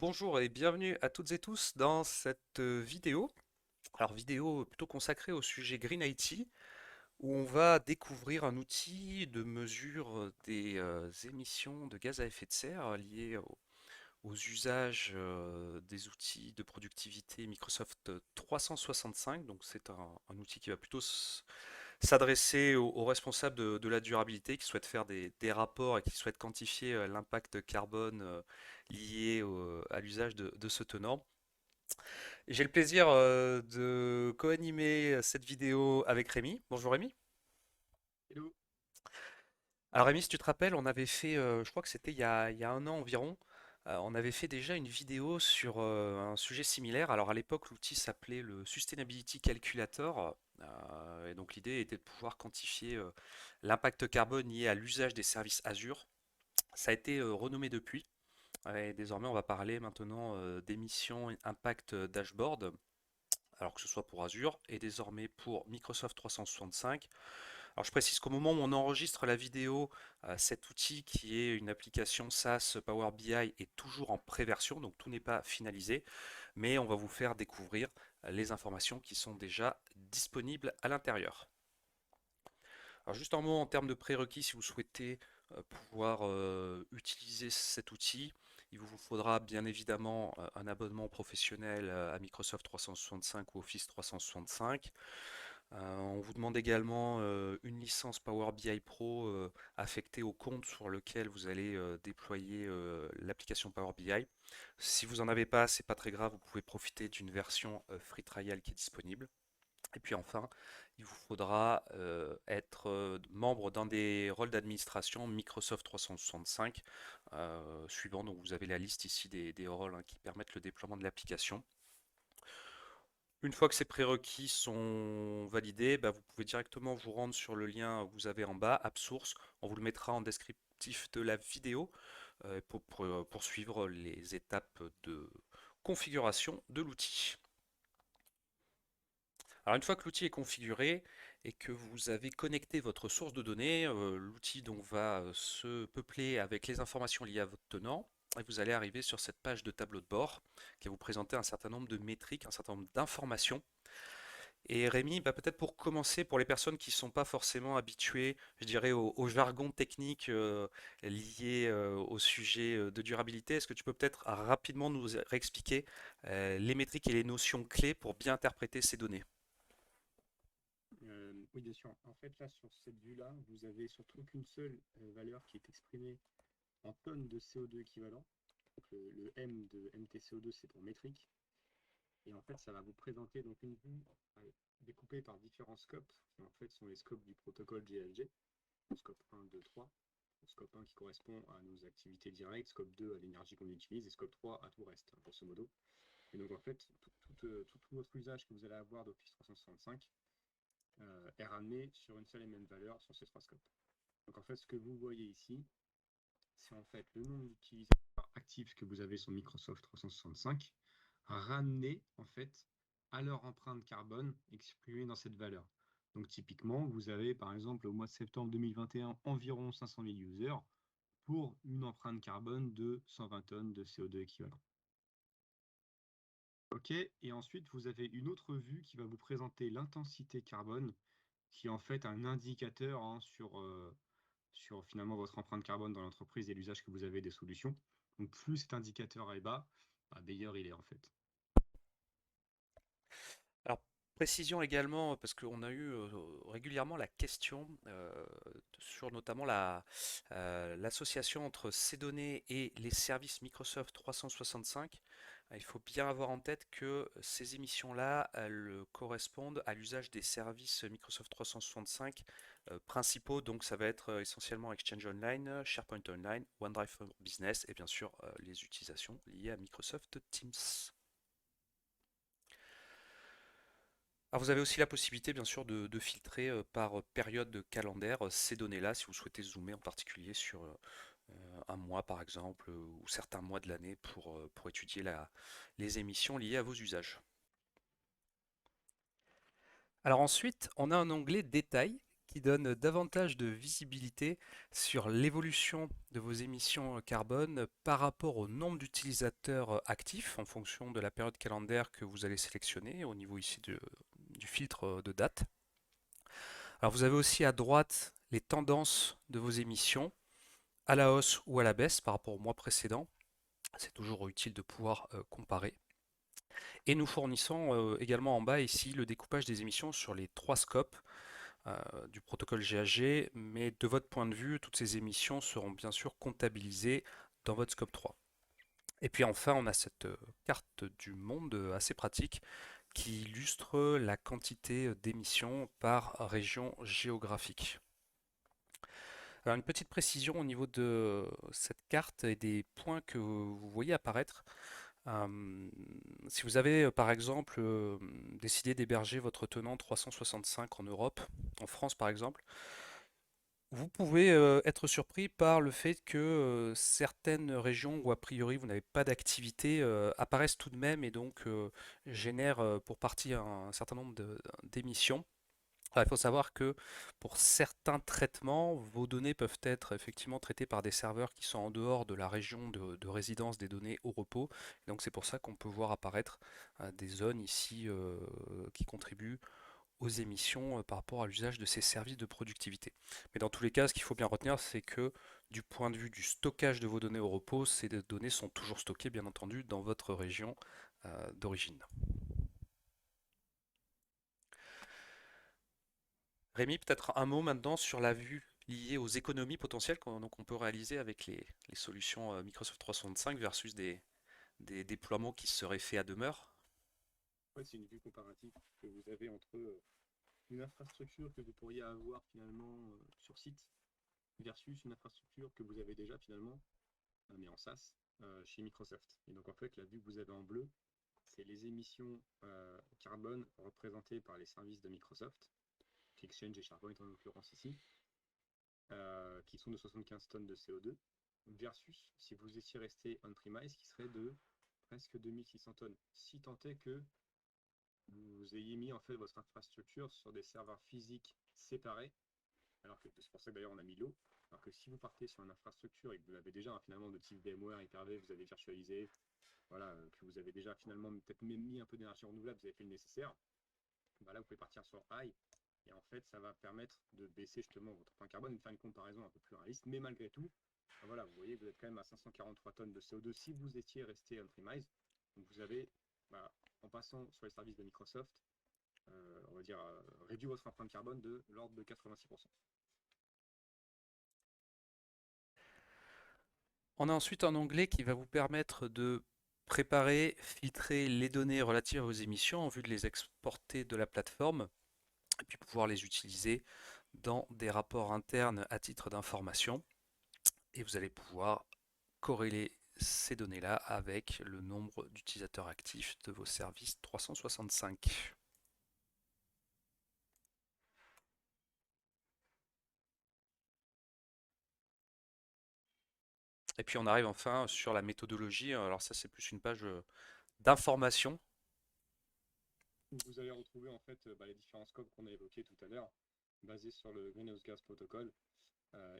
Bonjour et bienvenue à toutes et tous dans cette vidéo. Alors vidéo plutôt consacrée au sujet Green IT, où on va découvrir un outil de mesure des émissions de gaz à effet de serre liées aux usages des outils de productivité Microsoft 365. Donc c'est un outil qui va plutôt s'adresser aux responsables de la durabilité qui souhaitent faire des rapports et qui souhaitent quantifier l'impact carbone lié à l'usage de ce tenant. J'ai le plaisir de co-animer cette vidéo avec Rémi. Bonjour Rémi. Hello. Alors Rémi, si tu te rappelles, on avait fait, je crois que c'était il y a un an environ, on avait fait déjà une vidéo sur un sujet similaire. Alors à l'époque, l'outil s'appelait le Sustainability Calculator, et donc l'idée était de pouvoir quantifier l'impact carbone lié à l'usage des services Azure. Ça a été renommé depuis, et désormais on va parler maintenant d'émissions impact dashboard. Alors que ce soit pour Azure et désormais pour Microsoft 365. Alors je précise qu'au moment où on enregistre la vidéo, cet outil qui est une application SaaS Power BI est toujours en pré-version, donc tout n'est pas finalisé, mais on va vous faire découvrir les informations qui sont déjà disponibles à l'intérieur. Alors juste un mot en termes de prérequis, si vous souhaitez pouvoir utiliser cet outil, il vous faudra bien évidemment un abonnement professionnel à Microsoft 365 ou Office 365. On vous demande également une licence Power BI Pro affectée au compte sur lequel vous allez déployer l'application Power BI. Si vous n'en avez pas, c'est pas très grave, vous pouvez profiter d'une version free trial qui est disponible. Et puis enfin, il vous faudra être membre dans des rôles d'administration Microsoft 365, suivant, donc vous avez la liste ici des rôles qui permettent le déploiement de l'application. Une fois que ces prérequis sont validés, bah, vous pouvez directement vous rendre sur le lien que vous avez en bas, AppSource. On vous le mettra en descriptif de la vidéo pour poursuivre les étapes de configuration de l'outil. Alors une fois que l'outil est configuré et que vous avez connecté votre source de données, l'outil donc va se peupler avec les informations liées à votre tenant et vous allez arriver sur cette page de tableau de bord qui va vous présenter un certain nombre de métriques, un certain nombre d'informations. Et Rémi, bah, peut-être pour commencer, pour les personnes qui ne sont pas forcément habituées, je dirais, au jargon technique lié au sujet de durabilité, est-ce que tu peux peut-être rapidement nous réexpliquer les métriques et les notions clés pour bien interpréter ces données? Oui, bien sûr. En fait, là, sur cette vue-là, vous avez surtout qu'une seule valeur qui est exprimée en tonnes de CO2 équivalent. Donc, le M de MTCO2, c'est pour métrique. Et en fait, ça va vous présenter donc une vue découpée par différents scopes, qui en fait sont les scopes du protocole GLG. Scope 1, 2, 3. Scope 1 qui correspond à nos activités directes, scope 2 à l'énergie qu'on utilise, et scope 3 à tout reste, grosso modo. Et donc, en fait, tout votre usage que vous allez avoir d'Office 365 est ramené sur une seule et même valeur sur ces trois scopes. Donc en fait, ce que vous voyez ici, c'est en fait le nombre d'utilisateurs actifs que vous avez sur Microsoft 365 ramené en fait à leur empreinte carbone exprimée dans cette valeur. Donc typiquement, vous avez par exemple au mois de septembre 2021 environ 500 000 users pour une empreinte carbone de 120 tonnes de CO2 équivalent. Ok, et ensuite vous avez une autre vue qui va vous présenter l'intensité carbone, qui est en fait un indicateur sur finalement votre empreinte carbone dans l'entreprise et l'usage que vous avez des solutions. Donc plus cet indicateur est bas, bah, meilleur il est en fait. Alors, précision également, parce qu'on a eu régulièrement la question sur notamment l'association entre ces données et les services Microsoft 365. Il faut bien avoir en tête que ces émissions-là, elles correspondent à l'usage des services Microsoft 365 principaux. Donc, ça va être essentiellement Exchange Online, SharePoint Online, OneDrive for Business et bien sûr les utilisations liées à Microsoft Teams. Alors vous avez aussi la possibilité bien sûr de filtrer par période de calendaire ces données-là si vous souhaitez zoomer en particulier sur un mois par exemple ou certains mois de l'année pour étudier les émissions liées à vos usages. Alors ensuite, on a un onglet détail qui donne davantage de visibilité sur l'évolution de vos émissions carbone par rapport au nombre d'utilisateurs actifs en fonction de la période calendaire que vous allez sélectionner au niveau ici du filtre de date. Alors vous avez aussi à droite les tendances de vos émissions à la hausse ou à la baisse par rapport au mois précédent. C'est toujours utile de pouvoir comparer. Et nous fournissons également en bas ici le découpage des émissions sur les trois scopes du protocole GHG, mais de votre point de vue, toutes ces émissions seront bien sûr comptabilisées dans votre scope 3. Et puis enfin, on a cette carte du monde assez pratique qui illustre la quantité d'émissions par région géographique. Alors une petite précision au niveau de cette carte et des points que vous voyez apparaître. Euh, Si vous avez par exemple décidé d'héberger votre tenant 365 en Europe, en France par exemple, vous pouvez être surpris par le fait que certaines régions où a priori vous n'avez pas d'activité apparaissent tout de même et donc génèrent pour partie un certain nombre d'émissions. Alors, il faut savoir que pour certains traitements, vos données peuvent être effectivement traitées par des serveurs qui sont en dehors de la région de résidence des données au repos. Donc c'est pour ça qu'on peut voir apparaître des zones ici qui contribuent aux émissions par rapport à l'usage de ces services de productivité. Mais dans tous les cas, ce qu'il faut bien retenir, c'est que du point de vue du stockage de vos données au repos, ces données sont toujours stockées, bien entendu, dans votre région d'origine. Rémi, peut-être un mot maintenant sur la vue liée aux économies potentielles qu'on peut réaliser avec les solutions Microsoft 365 versus des déploiements qui seraient faits à demeure. Ouais, c'est une vue comparative que vous avez entre une infrastructure que vous pourriez avoir finalement sur site versus une infrastructure que vous avez déjà finalement, mais en SaaS, chez Microsoft. Et donc en fait, la vue que vous avez en bleu, c'est les émissions carbone représentées par les services de Microsoft, Exchange et SharePoint en l'occurrence ici, qui sont de 75 tonnes de CO2, versus si vous étiez resté on-premise, qui serait de presque 2600 tonnes. Si tant est que vous ayez mis en fait votre infrastructure sur des serveurs physiques séparés, alors que c'est pour ça que d'ailleurs on a mis l'eau, alors que si vous partez sur une infrastructure et que vous l'avez déjà finalement de type VMware, Hyper-V, vous avez virtualisé, voilà, que vous avez déjà finalement peut-être même mis un peu d'énergie renouvelable, vous avez fait le nécessaire, bah là vous pouvez partir sur high, et en fait ça va permettre de baisser justement votre empreinte carbone, de faire une comparaison un peu plus réaliste, mais malgré tout, bah voilà, vous voyez que vous êtes quand même à 543 tonnes de CO2 si vous étiez resté on-premise, donc vous avez, bah, en passant sur les services de Microsoft, on va dire, réduit votre empreinte carbone de l'ordre de 86%. On a ensuite un onglet qui va vous permettre de préparer, filtrer les données relatives à vos émissions en vue de les exporter de la plateforme et puis pouvoir les utiliser dans des rapports internes à titre d'information. Et vous allez pouvoir corréler ces données-là avec le nombre d'utilisateurs actifs de vos services 365. Et puis on arrive enfin sur la méthodologie. Alors ça c'est plus une page d'information. Vous allez retrouver en fait bah, les différents scopes qu'on a évoqués tout à l'heure, basés sur le Greenhouse Gas Protocol,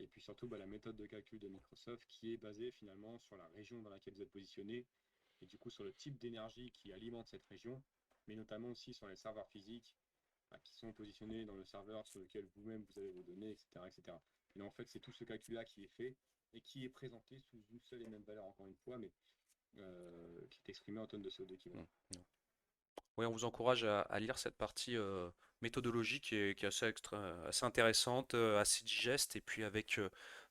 et puis surtout bah, la méthode de calcul de Microsoft qui est basée finalement sur la région dans laquelle vous êtes positionné, et du coup sur le type d'énergie qui alimente cette région, mais notamment aussi sur les serveurs physiques bah, qui sont positionnés dans le serveur sur lequel vous-même vous avez vos données, etc. etc. Et en fait c'est tout ce calcul-là qui est fait et qui est présenté sous une seule et même valeur encore une fois, mais qui est exprimé en tonnes de CO2 Mm, équivalent. mm. Oui, on vous encourage à lire cette partie méthodologie qui est assez intéressante, assez digeste, et puis avec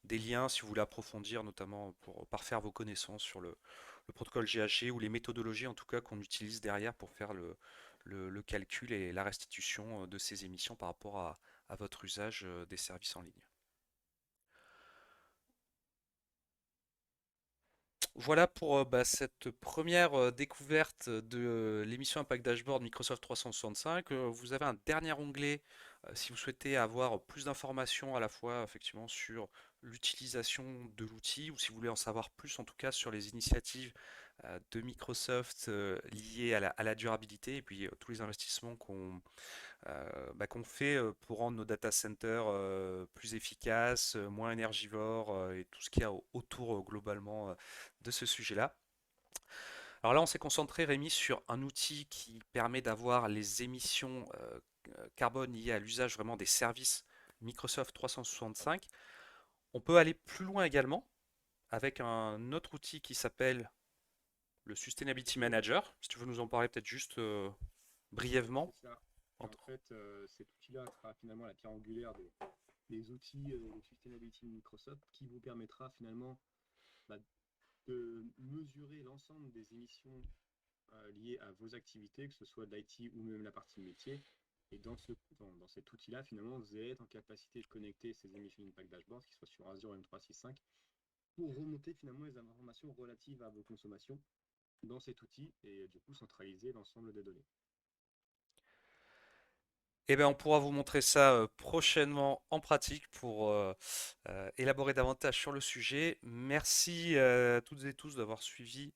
des liens si vous voulez approfondir, notamment pour parfaire vos connaissances sur le protocole GHG ou les méthodologies en tout cas qu'on utilise derrière pour faire le calcul et la restitution de ces émissions par rapport à votre usage des services en ligne. Voilà pour cette première découverte de l'émission Impact Dashboard Microsoft 365. Vous avez un dernier onglet si vous souhaitez avoir plus d'informations à la fois effectivement sur l'utilisation de l'outil, ou si vous voulez en savoir plus en tout cas sur les initiatives de Microsoft liées à la durabilité et puis tous les investissements qu'on fait pour rendre nos data centers plus efficaces, moins énergivores et tout ce qu'il y a autour globalement de ce sujet-là. Alors là, on s'est concentré, Rémi, sur un outil qui permet d'avoir les émissions carbone liées à l'usage vraiment des services Microsoft 365. On peut aller plus loin également avec un autre outil qui s'appelle le Sustainability Manager. Si tu veux nous en parler peut-être juste C'est brièvement. ça. Et en fait, cet outil-là sera finalement la pierre angulaire des outils de sustainability de Microsoft qui vous permettra finalement bah, de mesurer l'ensemble des émissions liées à vos activités, que ce soit de l'IT ou même la partie métier. Et dans cet outil-là, finalement, vous allez être en capacité de connecter ces émissions Impact Dashboard, qui soient sur Azure M365, pour remonter finalement les informations relatives à vos consommations dans cet outil et du coup centraliser l'ensemble des données. Eh bien, on pourra vous montrer ça prochainement en pratique pour élaborer davantage sur le sujet. Merci à toutes et tous d'avoir suivi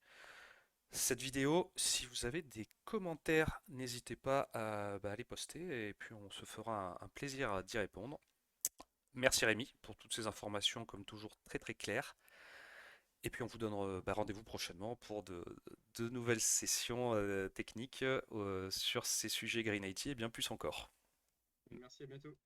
cette vidéo. Si vous avez des commentaires, n'hésitez pas à les poster et puis on se fera un plaisir d'y répondre. Merci Rémi pour toutes ces informations comme toujours très très claires. Et puis on vous donne rendez-vous prochainement pour de nouvelles sessions techniques sur ces sujets Green IT et bien plus encore. Merci, à bientôt.